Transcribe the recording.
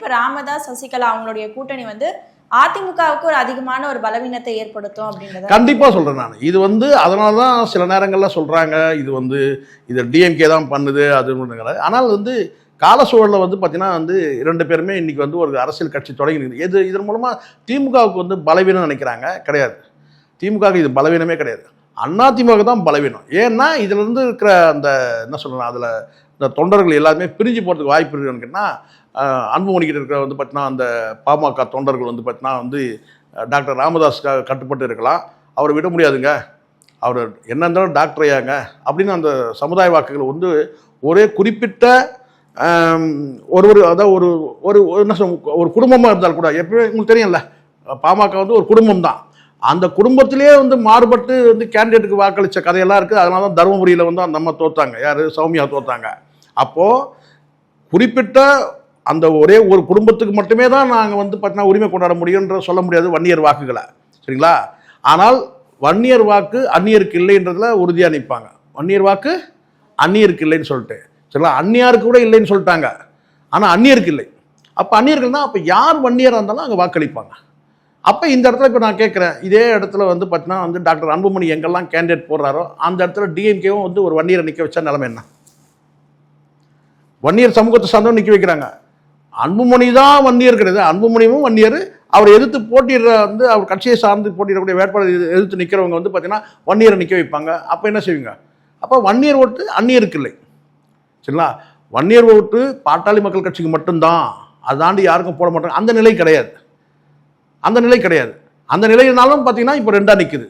இப்ப ராமதாஸ் சசிகலா அவங்களுடைய கூட்டணி வந்து அதிமுகவுக்கு ஒரு அதிகமான ஒரு பலவீனத்தை ஏற்படுத்தும் அப்படின்றத கண்டிப்பா சொல்றேன் நான். இது அதனாலதான் சில நேரங்கள்ல சொல்றாங்க இது டிஎம்கே தான் பண்ணுது அது. ஆனால் கால சூழலில் பார்த்தீங்கன்னா இரண்டு பேருமே இன்னைக்கு ஒரு அரசியல் கட்சி தொடங்கி இதன் மூலமா திமுகவுக்கு பலவீனம் நினைக்கிறாங்க. கிடையாது, திமுகவுக்கு இது பலவீனமே கிடையாது. அதிமுக தான் பலவீனம். ஏன்னா இதுல இருக்கிற அந்த என்ன சொல்லணும், அதுல இந்த தொண்டர்கள் எல்லாருமே பிரிஞ்சு போறதுக்கு வாய்ப்பு இருக்குன்னு கேட்டா, அன்புமணிக்கிட்ட இருக்கிற பார்த்தீங்கன்னா அந்த பாமக தொண்டர்கள் பார்த்தீங்கன்னா டாக்டர் ராமதாஸுக்காக கட்டுப்பட்டு இருக்கலாம். அவரை விட முடியாதுங்க, அவர் என்ன இருந்தாலும் டாக்டர் ஐயாங்க அப்படின்னு அந்த சமுதாய வாக்குகள் ஒரே குறிப்பிட்ட அதாவது ஒரு என்ன சொல்ல ஒரு குடும்பமாக இருந்தால் கூட, எப்பவுமே உங்களுக்கு தெரியல பாமக ஒரு குடும்பம் தான். அந்த குடும்பத்திலேயே மாறுபட்டு கேண்டிடேட்டுக்கு வாக்களித்த கதையெல்லாம் இருக்குது. அதனால தான் தருமபுரியில் அந்த அம்மா தோத்தாங்க. யார்? சௌமியா தோத்தாங்க. அப்போது குறிப்பிட்ட அந்த ஒரே ஒரு குடும்பத்துக்கு மட்டுமே தான் நாங்கள் பார்த்தீங்கன்னா உரிமை கொண்டாட முடியுன்ற சொல்ல முடியாது வன்னியர் வாக்குகளை. சரிங்களா? ஆனால் வன்னியர் வாக்கு அந்நியருக்கு இல்லைன்றதுல உறுதியாக நிற்பாங்க. வன்னியர் வாக்கு அந்நியருக்கு இல்லைன்னு சொல்லிட்டு, சரிங்களா, அந்நியாருக்கு கூட இல்லைன்னு சொல்லிட்டாங்க. ஆனால் அந்நியருக்கு இல்லை. அப்போ அந்நியர்கள் தான். அப்போ யார் வன்னியராக இருந்தாலும் அங்கே வாக்களிப்பாங்க. அப்போ இந்த இடத்துல இப்போ நான் கேட்குறேன், இதே இடத்துல பார்த்தீங்கன்னா டாக்டர் அன்புமணி எங்கெல்லாம் கேண்டிடேட் போடுறாரோ அந்த இடத்துல டிஎம்கேவும் ஒரு வன்னியரை நிற்க வச்சா நிலைமை என்ன? வன்னியர் சமூகத்தை சார்ந்தவங்க நிற்க வைக்கிறாங்க. அன்புமணி தான் வன்னியர் கிடையாது, அன்புமணியும் வன்னியர். அவர் எதிர்த்து போட்டிடுற அவர் கட்சியை சார்ந்து போட்டிடக்கூடிய வேட்பாளர் எதிர்த்து நிற்கிறவங்க பார்த்தீங்கன்னா வன்னியரை நிற்க வைப்பாங்க. அப்போ என்ன செய்வீங்க? அப்போ வன்னியர் ஓட்டு அந்நியருக்கு இல்லை. சரிங்களா? வன்னியர் ஓட்டு பாட்டாளி மக்கள் கட்சிக்கு மட்டும்தான், அதை தாண்டி யாருக்கும் போட மாட்டாங்க. அந்த நிலை கிடையாது. அந்த நிலையினாலும் பார்த்தீங்கன்னா இப்போ ரெண்டா நிற்குது.